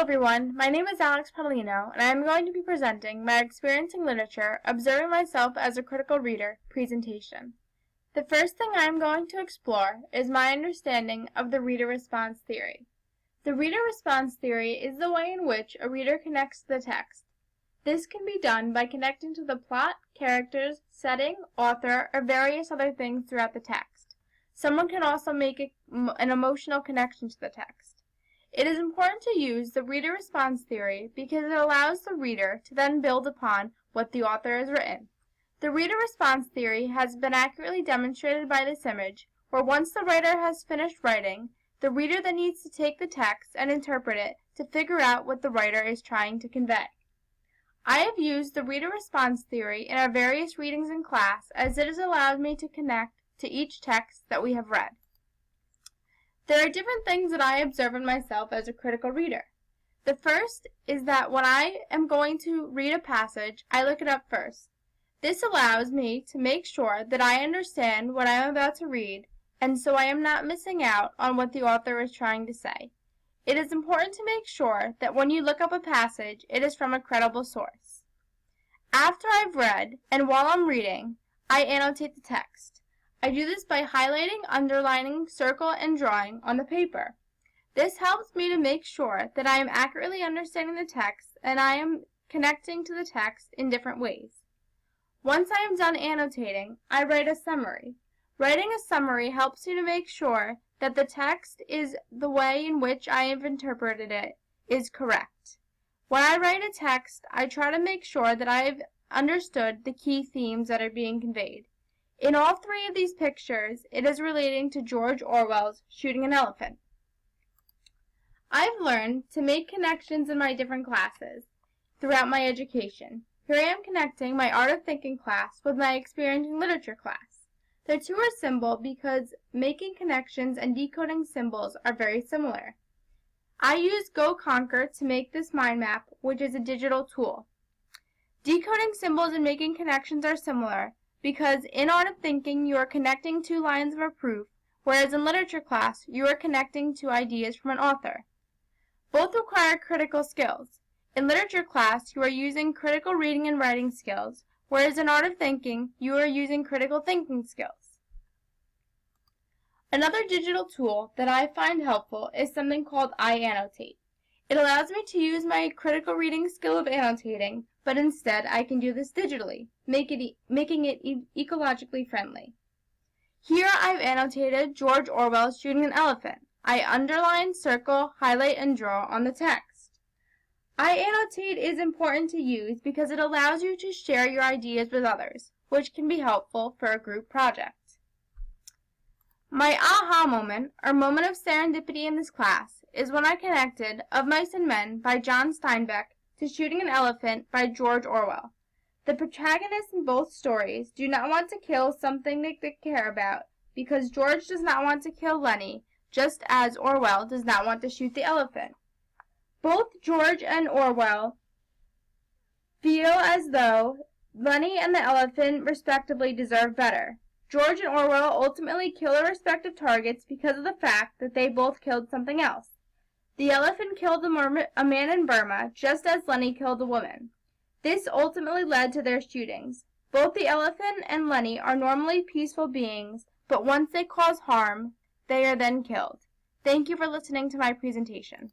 everyone, my name is Alex Paulino, and I am going to be presenting my Experiencing Literature, Observing Myself as a Critical Reader presentation. The first thing I am going to explore is my understanding of the reader response theory. The reader response theory is the way in which a reader connects to the text. This can be done by connecting to the plot, characters, setting, author, or various other things throughout the text. Someone can also make an emotional connection to the text. It is important to use the reader response theory because it allows the reader to then build upon what the author has written. The reader response theory has been accurately demonstrated by this image, where once the writer has finished writing, the reader then needs to take the text and interpret it to figure out what the writer is trying to convey. I have used the reader response theory in our various readings in class as it has allowed me to connect to each text that we have read. There are different things that I observe in myself as a critical reader. The first is that when I am going to read a passage, I look it up first. This allows me to make sure that I understand what I am about to read, and so I am not missing out on what the author is trying to say. It is important to make sure that when you look up a passage, it is from a credible source. After I've read, and while I'm reading, I annotate the text. I do this by highlighting, underlining, circle, and drawing on the paper. This helps me to make sure that I am accurately understanding the text and I am connecting to the text in different ways. Once I am done annotating, I write a summary. Writing a summary helps me to make sure that the text is the way in which I have interpreted it is correct. When I write a text, I try to make sure that I have understood the key themes that are being conveyed. In all three of these pictures, it is relating to George Orwell's Shooting an Elephant. I've learned to make connections in my different classes throughout my education. Here I am connecting my Art of Thinking class with my Experiencing Literature class. The two are simple because making connections and decoding symbols are very similar. I use GoConquer to make this mind map, which is a digital tool. Decoding symbols and making connections are similar because in Art of Thinking you are connecting two lines of a proof, whereas in literature class you are connecting to ideas from an author. Both require critical skills. In literature class you are using critical reading and writing skills, whereas in Art of Thinking you are using critical thinking skills. Another digital tool that I find helpful is something called iAnnotate. It allows me to use my critical reading skill of annotating, but instead I can do this digitally, making it ecologically friendly. Here I've annotated George Orwell's Shooting an Elephant. I underline, circle, highlight, and draw on the text. iAnnotate is important to use because it allows you to share your ideas with others, which can be helpful for a group project. My aha moment, or moment of serendipity in this class, is when I connected Of Mice and Men by John Steinbeck to Shooting an Elephant by George Orwell. The protagonists in both stories do not want to kill something they care about because George does not want to kill Lenny, just as Orwell does not want to shoot the elephant. Both George and Orwell feel as though Lenny and the elephant respectively deserve better. George and Orwell ultimately kill their respective targets because of the fact that they both killed something else. The elephant killed a man in Burma, just as Lenny killed a woman. This ultimately led to their shootings. Both the elephant and Lenny are normally peaceful beings, but once they cause harm, they are then killed. Thank you for listening to my presentation.